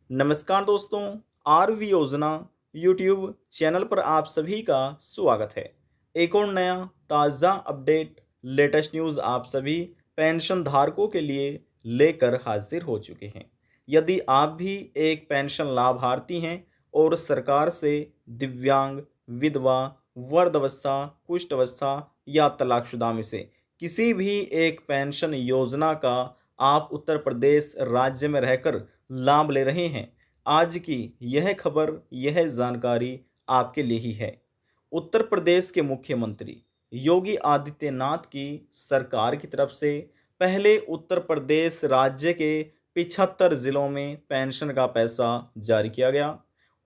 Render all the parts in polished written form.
नमस्कार दोस्तों, आरवी योजना यूट्यूब चैनल पर आप सभी का स्वागत है। एक और नया ताज़ा अपडेट लेटेस्ट न्यूज़ आप सभी पेंशन धारकों के लिए लेकर हाजिर हो चुके हैं। यदि आप भी एक पेंशन लाभार्थी हैं और सरकार से दिव्यांग, विधवा, वृद्धावस्था, कुष्ठ अवस्था या तलाकशुदा में से किसी भी एक पेंशन योजना का आप उत्तर प्रदेश राज्य में रहकर लाभ ले रहे हैं, आज की यह खबर, यह जानकारी आपके लिए ही है। उत्तर प्रदेश के मुख्यमंत्री योगी आदित्यनाथ की सरकार की तरफ से पहले उत्तर प्रदेश राज्य के 75 जिलों में पेंशन का पैसा जारी किया गया।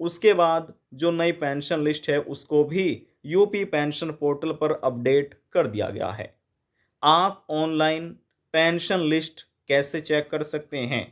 उसके बाद जो नई पेंशन लिस्ट है उसको भी यूपी पेंशन पोर्टल पर अपडेट कर दिया गया है। आप ऑनलाइन पेंशन लिस्ट कैसे चेक कर सकते हैं?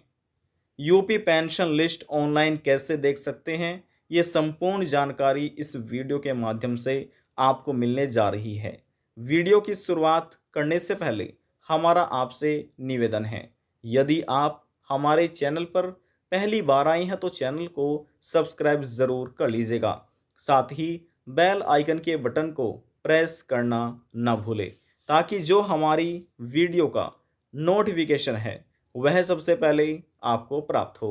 यूपी पेंशन लिस्ट ऑनलाइन कैसे देख सकते हैं? ये संपूर्ण जानकारी इस वीडियो के माध्यम से आपको मिलने जा रही है। वीडियो की शुरुआत करने से पहले हमारा आपसे निवेदन है, यदि आप हमारे चैनल पर पहली बार आए हैं तो चैनल को सब्सक्राइब ज़रूर कर लीजिएगा। साथ ही बेल आइकन के बटन को प्रेस करना ना भूलें, ताकि जो हमारी वीडियो का नोटिफिकेशन है वह सबसे पहले आपको प्राप्त हो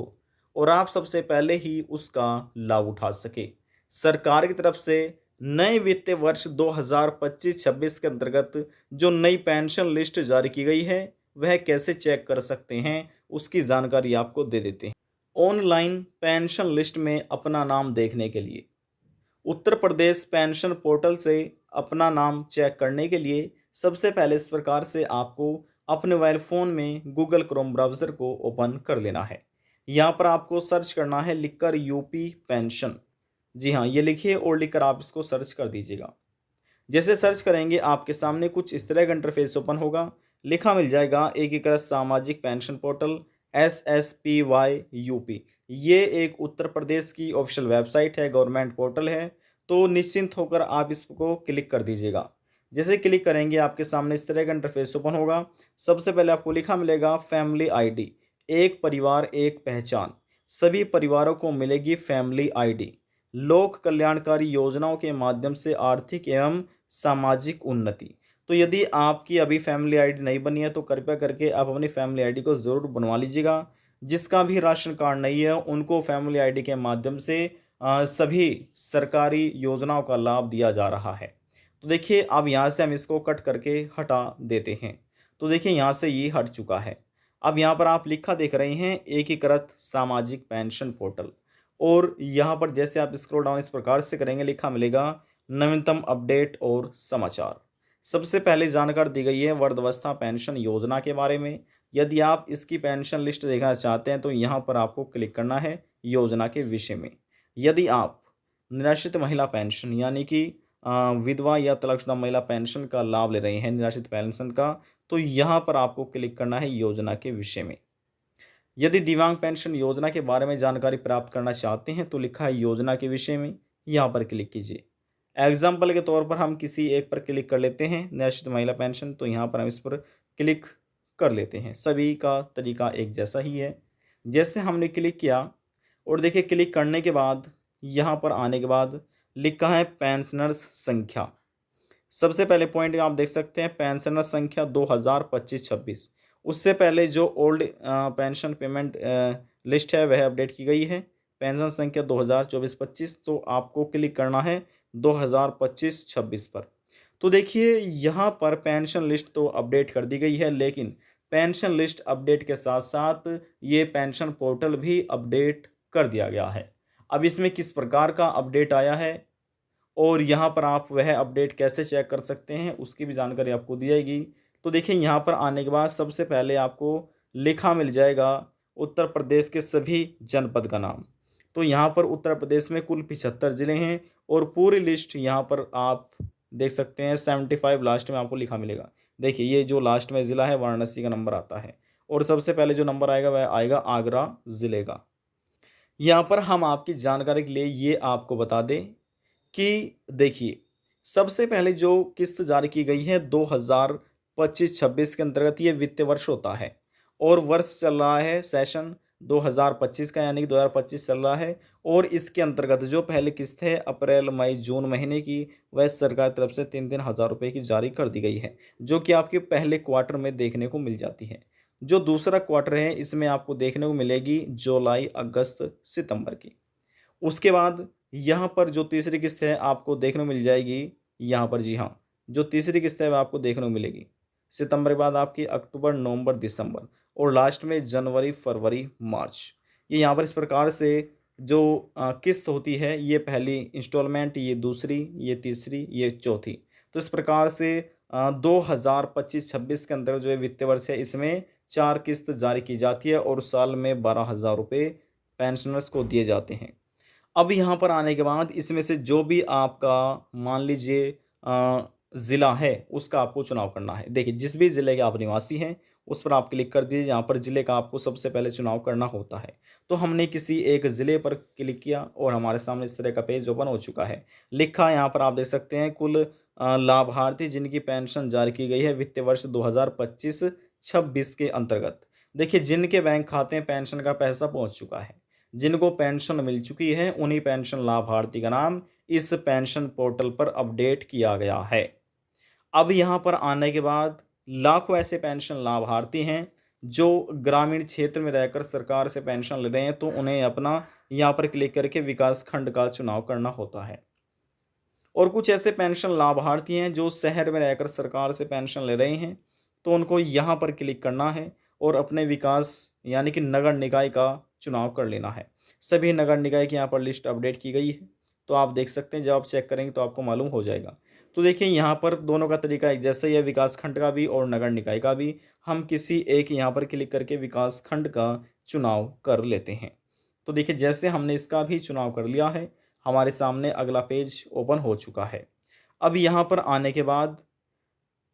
और आप सबसे पहले ही उसका लाभ उठा सके। सरकार की तरफ से नए वित्तीय वर्ष 2025-26 के अंतर्गत जो नई पेंशन लिस्ट जारी की गई है वह कैसे चेक कर सकते हैं, उसकी जानकारी आपको दे देते हैं। ऑनलाइन पेंशन लिस्ट में अपना नाम देखने के लिए उत्तर प्रदेश पेंशन पोर्टल से अपना नाम चेक करने के लिए सबसे पहले इस प्रकार से आपको अपने मोबाइल फ़ोन में गूगल क्रोम ब्राउज़र को ओपन कर लेना है। यहाँ पर आपको सर्च करना है लिखकर यूपी पेंशन। जी हाँ, ये लिखिए और लिखकर आप इसको सर्च कर दीजिएगा। जैसे सर्च करेंगे आपके सामने कुछ इस तरह का इंटरफेस ओपन होगा। लिखा मिल जाएगा एकीकृत सामाजिक पेंशन पोर्टल SSPY यूपी। ये एक उत्तर प्रदेश की ऑफिशियल वेबसाइट है, गवर्नमेंट पोर्टल है। तो निश्चिंत होकर आप इसको क्लिक कर दीजिएगा। जैसे क्लिक करेंगे आपके सामने इस तरह का इंटरफेस ओपन होगा। सबसे पहले आपको लिखा मिलेगा फैमिली आईडी, एक परिवार एक पहचान। सभी परिवारों को मिलेगी फैमिली आईडी। लोक कल्याणकारी योजनाओं के माध्यम से आर्थिक एवं सामाजिक उन्नति। तो यदि आपकी अभी फैमिली आईडी नहीं बनी है तो कृपया करके आप अपनी फैमिली आईडी को ज़रूर बनवा लीजिएगा। जिसका भी राशन कार्ड नहीं है उनको फैमिली आईडी के माध्यम से सभी सरकारी योजनाओं का लाभ दिया जा रहा है। तो देखिए अब यहाँ से हम इसको कट करके हटा देते हैं। तो देखिए यहाँ से ये हट चुका है। अब यहाँ पर आप लिखा देख रहे हैं एकीकृत सामाजिक पेंशन पोर्टल, और यहाँ पर जैसे आप स्क्रॉल डाउन इस प्रकार से करेंगे लिखा मिलेगा नवीनतम अपडेट और समाचार। सबसे पहले जानकारी दी गई है वृद्धावस्था पेंशन योजना के बारे में। यदि आप इसकी पेंशन लिस्ट देखना चाहते हैं तो यहाँ पर आपको क्लिक करना है योजना के विषय में। यदि आप निराश्रित महिला पेंशन यानी कि विधवा या तलाकशुदा महिला पेंशन का लाभ ले रहे हैं, निराश्रित पेंशन का, तो यहाँ पर आपको क्लिक करना है योजना के विषय में। यदि दिव्यांग पेंशन योजना के बारे में जानकारी प्राप्त करना चाहते हैं तो लिखा है योजना के विषय में, यहाँ पर क्लिक कीजिए। एग्जाम्पल के तौर पर हम किसी एक पर क्लिक कर लेते हैं, निराश्रित महिला पेंशन, तो यहाँ पर हम इस पर क्लिक कर लेते हैं। सभी का तरीका एक जैसा ही है। जैसे हमने क्लिक किया और देखिए क्लिक करने के बाद यहाँ पर आने के बाद लिखा है पेंशनर्स संख्या। सबसे पहले पॉइंट आप देख सकते हैं पेंशनर संख्या 2025-26। उससे पहले जो ओल्ड पेंशन पेमेंट लिस्ट है वह अपडेट की गई है। पेंशन संख्या 2024-25, तो आपको क्लिक करना है 2025-26 पर। तो देखिए यहाँ पर पेंशन लिस्ट तो अपडेट कर दी गई है, लेकिन पेंशन लिस्ट अपडेट के साथ साथ ये पेंशन पोर्टल भी अपडेट कर दिया गया है। अब इसमें किस प्रकार का अपडेट आया है और यहाँ पर आप वह अपडेट कैसे चेक कर सकते हैं उसकी भी जानकारी आपको दी जाएगी। तो देखिए यहाँ पर आने के बाद सबसे पहले आपको लिखा मिल जाएगा उत्तर प्रदेश के सभी जनपद का नाम। तो यहाँ पर उत्तर प्रदेश में कुल 75 ज़िले हैं और पूरी लिस्ट यहाँ पर आप देख सकते हैं 75 लास्ट में आपको लिखा मिलेगा। देखिए ये जो लास्ट में ज़िला है वाराणसी का नंबर आता है और सबसे पहले जो नंबर आएगा वह आएगा आगरा ज़िले का। यहाँ पर हम आपकी जानकारी के लिए ये आपको बता दें कि देखिए सबसे पहले जो किस्त जारी की गई है 2025-26 के अंतर्गत ये वित्तीय वर्ष होता है और वर्ष चल रहा है सेशन 2025 का, यानी कि 2025 चल रहा है। और इसके अंतर्गत जो पहली किस्त है अप्रैल मई जून महीने की, वह सरकार की तरफ से 3-3 हज़ार रुपये की जारी कर दी गई है, जो कि आपके पहले क्वार्टर में देखने को मिल जाती है। जो दूसरा क्वार्टर है इसमें आपको देखने को मिलेगी जुलाई अगस्त सितंबर की। उसके बाद यहाँ पर जो तीसरी किस्त है आपको देखने को मिल जाएगी यहाँ पर, जी हाँ, जो तीसरी किस्त है वह आपको देखने को मिलेगी सितंबर के बाद आपकी अक्टूबर, नवंबर, दिसंबर, और लास्ट में जनवरी, फरवरी, मार्च। ये यहाँ पर इस प्रकार से जो किस्त होती है, ये पहली इंस्टॉलमेंट, ये दूसरी, ये तीसरी, ये चौथी। तो इस प्रकार से 2025-26 के अंदर जो ये वित्तीय वर्ष है इसमें 4 किस्त जारी की जाती है और साल में 12,000 रुपये पेंशनर्स को दिए जाते हैं। अब यहाँ पर आने के बाद इसमें से जो भी आपका मान लीजिए ज़िला है उसका आपको चुनाव करना है। देखिए, जिस भी ज़िले के आप निवासी हैं उस पर आप क्लिक कर दीजिए। यहाँ पर ज़िले का आपको सबसे पहले चुनाव करना होता है। तो हमने किसी एक ज़िले पर क्लिक किया और हमारे सामने इस तरह का पेज ओपन हो चुका है। लिखा यहाँ पर आप देख सकते हैं कुल लाभार्थी जिनकी पेंशन जारी की गई है वित्तीय वर्ष 2025-26 के अंतर्गत। देखिए, जिनके बैंक खाते में पेंशन का पैसा पहुँच चुका है, जिनको पेंशन मिल चुकी है, उन्हीं पेंशन लाभार्थी का नाम इस पेंशन पोर्टल पर अपडेट किया गया है। अब यहाँ पर आने के बाद लाखों ऐसे पेंशन लाभार्थी हैं जो ग्रामीण क्षेत्र में रहकर सरकार से पेंशन ले रहे हैं, तो उन्हें अपना यहाँ पर क्लिक करके विकास खंड का चुनाव करना होता है। और कुछ ऐसे पेंशन लाभार्थी हैं जो शहर में रहकर सरकार से पेंशन ले रहे हैं, तो उनको यहाँ पर क्लिक करना है और अपने विकास यानी कि नगर निकाय का चुनाव कर लेना है। सभी नगर निकाय की यहाँ पर लिस्ट अपडेट की गई है, तो आप देख सकते हैं, जब आप चेक करेंगे तो आपको मालूम हो जाएगा। तो देखिए, यहाँ पर दोनों का तरीका एक जैसा ही है, विकास खंड का भी और नगर निकाय का भी। हम किसी एक यहाँ पर क्लिक करके विकास खंड का चुनाव कर लेते हैं। तो देखिए, जैसे हमने इसका भी चुनाव कर लिया है, हमारे सामने अगला पेज ओपन हो चुका है। अब यहाँ पर आने के बाद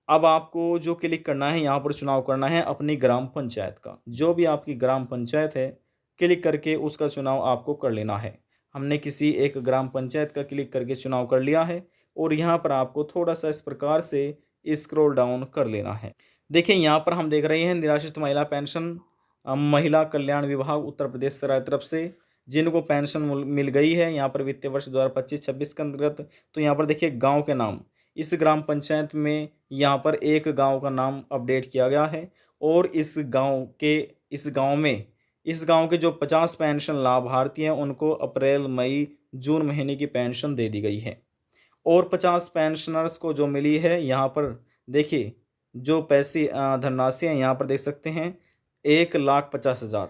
अब आपको जो क्लिक करना है, यहाँ पर चुनाव करना है अपनी ग्राम पंचायत का। जो भी आपकी ग्राम पंचायत है, क्लिक करके उसका चुनाव आपको कर लेना है। हमने किसी एक ग्राम पंचायत का क्लिक करके चुनाव कर लिया है और यहाँ पर आपको थोड़ा-सा इस प्रकार से स्क्रॉल डाउन कर लेना है। देखिए, यहाँ पर हम देख रहे हैं निराश्रित महिला पेंशन महिला कल्याण विभाग उत्तर प्रदेश सराय तरफ से जिनको पेंशन मिल गई है यहाँ पर वित्तीय वर्ष 2025-26 के अंतर्गत। तो यहाँ पर देखिए, गाँव के नाम इस ग्राम पंचायत में यहाँ पर एक गांव का नाम अपडेट किया गया है और इस गांव के जो 50 पेंशन लाभार्थी हैं उनको अप्रैल मई जून महीने की पेंशन दे दी गई है। और 50 पेंशनर्स को जो मिली है यहाँ पर देखिए, जो पैसे धनराशि है यहाँ पर देख सकते हैं 1,50,000,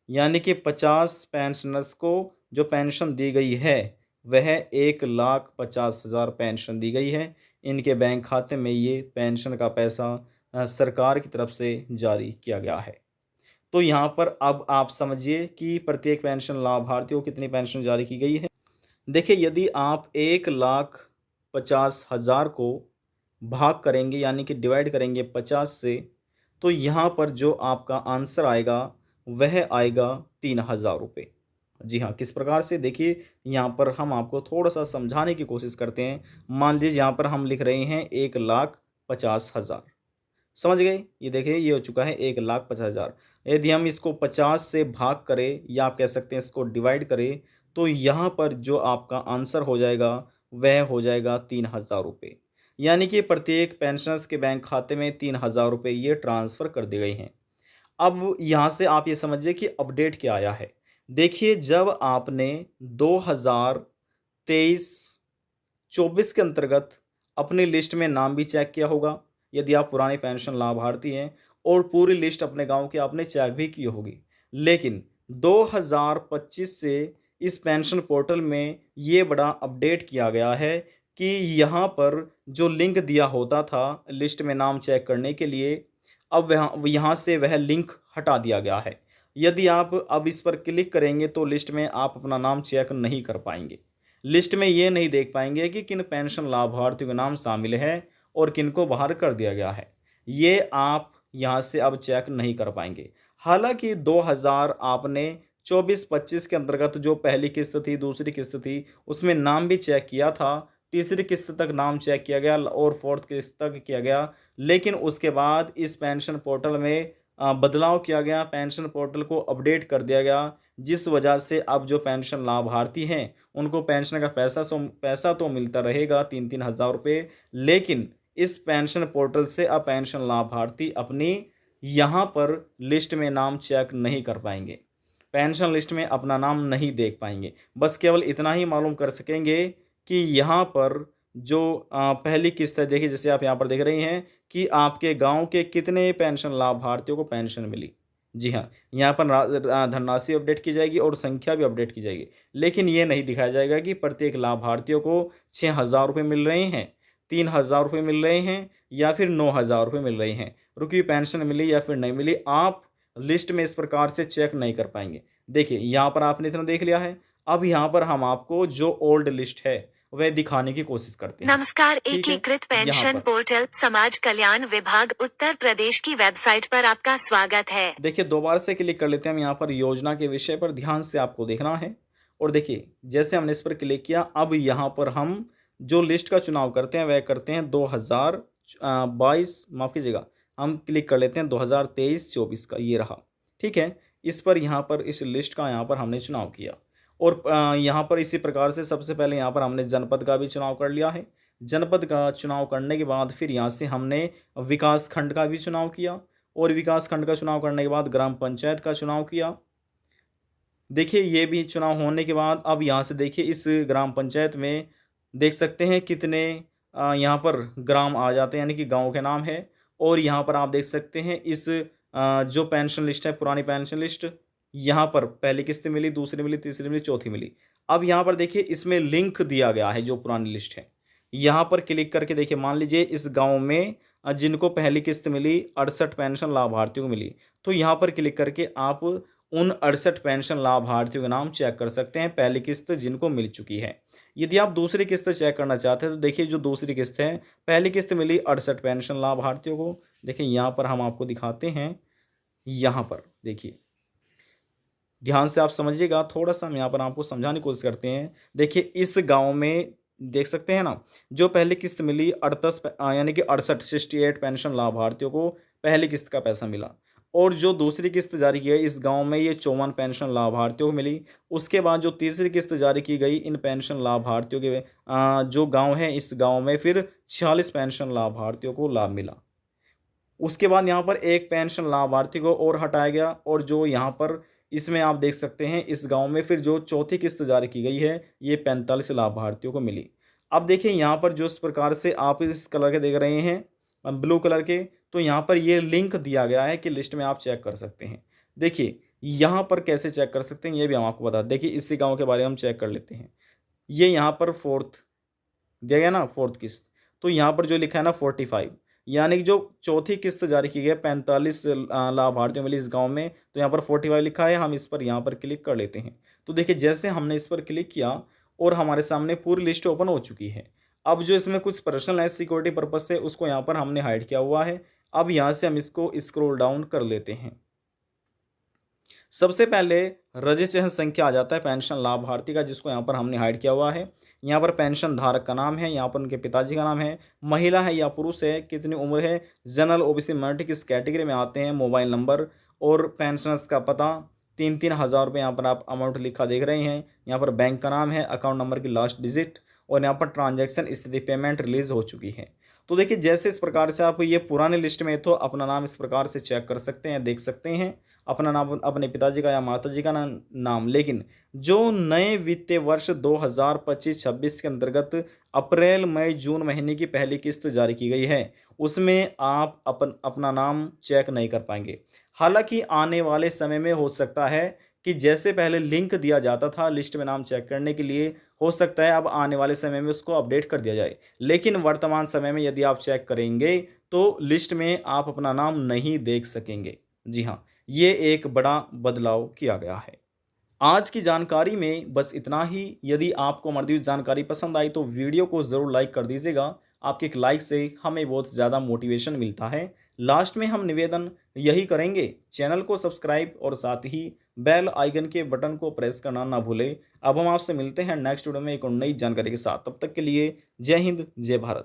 यानी कि 50 पेंशनर्स को जो पेंशन दी गई है वह 1,50,000 पेंशन दी गई है। इनके बैंक खाते में ये पेंशन का पैसा सरकार की तरफ से जारी किया गया है। तो यहाँ पर अब आप समझिए कि प्रत्येक पेंशन लाभार्थी को कितनी पेंशन जारी की गई है। देखिए, यदि आप 1,50,000 को भाग करेंगे यानी कि डिवाइड करेंगे 50 से, तो यहाँ पर जो आपका आंसर आएगा वह आएगा 3,000 रुपये। जी हाँ, किस प्रकार से, देखिए यहाँ पर हम आपको थोड़ा-सा समझाने की कोशिश करते हैं। मान लीजिए यहाँ पर हम लिख रहे हैं 1,50,000, समझ गए? ये देखिए, ये हो चुका है 1,50,000। यदि हम इसको 50 से भाग करें या आप कह सकते हैं इसको डिवाइड करें, तो यहाँ पर जो आपका आंसर हो जाएगा वह हो जाएगा 3,000 रुपये। यानी कि प्रत्येक पेंशनर्स के बैंक खाते में 3,000 रुपये ये ट्रांसफ़र कर दी गई हैं। अब यहाँ से आप ये समझिए कि अपडेट क्या आया है। देखिए, जब आपने 2023-24 के अंतर्गत अपनी लिस्ट में नाम भी चेक किया होगा, यदि आप पुराने पेंशन लाभार्थी हैं, और पूरी लिस्ट अपने गांव की आपने चेक भी की होगी। लेकिन 2025 से इस पेंशन पोर्टल में ये बड़ा अपडेट किया गया है कि यहाँ पर जो लिंक दिया होता था लिस्ट में नाम चेक करने के लिए, अब यहाँ से वह लिंक हटा दिया गया है। यदि आप अब इस पर क्लिक करेंगे तो लिस्ट में आप अपना नाम चेक नहीं कर पाएंगे। लिस्ट में ये नहीं देख पाएंगे कि किन पेंशन लाभार्थियों का नाम शामिल है और किन को बाहर कर दिया गया है। ये आप यहाँ से अब चेक नहीं कर पाएंगे। हालांकि 2000 आपने 24-25 के अंतर्गत जो पहली किस्त थी, दूसरी किस्त थी, उसमें नाम भी चेक किया था। तीसरी किस्त तक नाम चेक किया गया और फोर्थ किस्त तक किया गया। लेकिन उसके बाद इस पेंशन पोर्टल में बदलाव किया गया, पेंशन पोर्टल को अपडेट कर दिया गया, जिस वजह से अब जो पेंशन लाभार्थी हैं उनको पेंशन का पैसा तो मिलता रहेगा 3-3 हज़ार रुपये, लेकिन इस पेंशन पोर्टल से अब पेंशन लाभार्थी अपनी यहाँ पर लिस्ट में नाम चेक नहीं कर पाएंगे, पेंशन लिस्ट में अपना नाम नहीं देख पाएंगे। बस केवल इतना ही मालूम कर सकेंगे कि यहाँ पर जो पहली किस्त है, देखिए जैसे आप यहाँ पर देख रही हैं कि आपके गांव के कितने पेंशन लाभार्थियों को पेंशन मिली। जी हाँ, यहाँ पर धनराशि अपडेट की जाएगी और संख्या भी अपडेट की जाएगी, लेकिन ये नहीं दिखाया जाएगा कि प्रत्येक लाभार्थियों को 6,000 रुपये मिल रहे हैं, 3,000 रुपये मिल रहे हैं या फिर 9,000 रुपये मिल रहे हैं, रुकी पेंशन मिली या फिर नहीं मिली। आप लिस्ट में इस प्रकार से चेक नहीं कर पाएंगे। देखिए यहाँ पर आपने इतना देख लिया है, अब यहाँ पर हम आपको जो ओल्ड लिस्ट है वह दिखाने की कोशिश करते हैं। नमस्कार, ठीक है, एकीकृत यहाँ पेंशन पर पोर्टल समाज कल्याण विभाग उत्तर प्रदेश की वेबसाइट पर आपका स्वागत है। देखिए दोबारा से क्लिक कर लेते हैं हम यहाँ पर योजना के विषय पर, ध्यान से आपको देखना है। और देखिए जैसे हमने इस पर क्लिक किया, अब यहाँ पर हम जो लिस्ट का चुनाव करते हैं वह करते हैं 2022, माफ़ कीजिएगा, हम क्लिक कर लेते हैं 2023-24 का, ये रहा। ठीक है, इस पर यहाँ पर इस लिस्ट का यहाँ पर हमने चुनाव किया और यहाँ पर इसी प्रकार से सबसे पहले यहाँ पर हमने जनपद का भी चुनाव कर लिया है। जनपद का चुनाव करने के बाद फिर यहाँ से हमने विकास खंड का भी चुनाव किया और विकास खंड का चुनाव करने के बाद ग्राम पंचायत का चुनाव किया। देखिए ये भी चुनाव होने के बाद अब यहाँ से देखिए इस ग्राम पंचायत में देख सकते हैं कितने यहाँ पर ग्राम आ जाते हैं, यानी कि गांव के नाम है। और यहाँ पर आप देख सकते हैं इस जो पेंशन लिस्ट है, पुरानी पेंशन लिस्ट, यहाँ पर पहली किस्त मिली, दूसरी मिली, तीसरी मिली, चौथी मिली। अब यहाँ पर देखिए इसमें लिंक दिया गया है जो पुरानी लिस्ट है। यहाँ पर क्लिक करके देखिए, मान लीजिए इस गांव में जिनको पहली किस्त मिली 68 पेंशन लाभार्थियों को मिली, तो यहाँ पर क्लिक करके आप उन 68 पेंशन लाभार्थियों के नाम चेक कर सकते हैं, पहली किस्त जिनको मिल चुकी है। यदि आप दूसरी किस्त चेक करना चाहते हैं तो देखिए जो दूसरी किस्त है, पहली किस्त मिली 68 पेंशन लाभार्थियों को, देखिए यहाँ पर हम आपको दिखाते हैं। यहाँ पर देखिए ध्यान से आप समझिएगा, थोड़ा सा हम यहाँ पर आपको समझाने की कोशिश करते हैं। देखिए इस गांव में देख सकते हैं ना, जो पहली किस्त मिली 68 यानी कि 68 पेंशन लाभार्थियों को पहली किस्त का पैसा मिला, और जो दूसरी किस्त जारी की है इस गांव में ये 54 पेंशन लाभार्थियों को मिली। उसके बाद जो तीसरी किस्त जारी की गई इन पेंशन लाभार्थियों के जो गांव है, इस गांव में फिर 46 पेंशन लाभार्थियों को लाभ मिला। उसके बाद यहाँ पर एक पेंशन लाभार्थी को और हटाया गया, और जो यहाँ पर इसमें आप देख सकते हैं इस गांव में फिर जो चौथी किस्त जारी की गई है ये 45 लाभार्थियों को मिली। अब देखिए यहाँ पर जो इस प्रकार से आप इस कलर के देख रहे हैं, ब्लू कलर के, तो यहाँ पर ये लिंक दिया गया है कि लिस्ट में आप चेक कर सकते हैं। देखिए यहाँ पर कैसे चेक कर सकते हैं ये भी हम आपको बता दें। देखिए इसी गाँव के बारे में हम चेक कर लेते हैं। ये यहाँ पर फोर्थ दिया गया ना, फोर्थ किस्त, तो यहाँ पर जो लिखा है ना 45, यानी कि जो चौथी किस्त जारी की गई 45 लाभार्थियों मिली इस गांव में, तो यहाँ पर 45 लिखा है। हम इस पर यहाँ पर क्लिक कर लेते हैं, तो देखिए जैसे हमने इस पर क्लिक किया और हमारे सामने पूरी लिस्ट ओपन हो चुकी है। अब जो इसमें कुछ पर्सनल है सिक्योरिटी पर्पज से, उसको यहाँ पर हमने हाइड किया हुआ है। अब यहाँ से हम इसको स्क्रॉल डाउन कर लेते हैं। सबसे पहले रजिस्ट्रेशन संख्या आ जाता है पेंशन लाभार्थी का, जिसको यहाँ पर हमने हाइड किया हुआ है। यहाँ पर पेंशन धारक का नाम है, यहाँ पर उनके पिताजी का नाम है, महिला है या पुरुष है, कितनी उम्र है, जनरल ओबीसी मिनोरिटी किस कैटेगरी में आते हैं, मोबाइल नंबर और पेंशनर्स का पता। 3-3 हज़ार रुपये यहाँ पर आप अमाउंट लिखा देख रहे हैं। यहाँ पर बैंक का नाम है, अकाउंट नंबर की लास्ट डिजिट, और यहाँ पर ट्रांजैक्शन स्थिति पेमेंट रिलीज हो चुकी है। तो देखिए जैसे इस प्रकार से आप ये पुराने लिस्ट में तो अपना नाम इस प्रकार से चेक कर सकते हैं, देख सकते हैं अपना नाम, अपने पिताजी का या माताजी का नाम। लेकिन जो नए वित्तीय वर्ष 2025-26 के अंतर्गत अप्रैल मई जून महीने की पहली किस्त जारी की गई है, उसमें आप अपना नाम चेक नहीं कर पाएंगे। हालांकि आने वाले समय में हो सकता है कि जैसे पहले लिंक दिया जाता था लिस्ट में नाम चेक करने के लिए, हो सकता है अब आने वाले समय में उसको अपडेट कर दिया जाए। लेकिन वर्तमान समय में यदि आप चेक करेंगे तो लिस्ट में आप अपना नाम नहीं देख सकेंगे। जी हाँ, ये एक बड़ा बदलाव किया गया है। आज की जानकारी में बस इतना ही। यदि आपको हमारी दी हुई जानकारी पसंद आई तो वीडियो को ज़रूर लाइक कर दीजिएगा। आपके एक लाइक से हमें बहुत ज़्यादा मोटिवेशन मिलता है। लास्ट में हम निवेदन यही करेंगे, चैनल को सब्सक्राइब और साथ ही बेल आइकन के बटन को प्रेस करना ना भूलें। अब हम आपसे मिलते हैं नेक्स्ट वीडियो में एक और नई जानकारी के साथ। तब तक के लिए जय हिंद, जय भारत।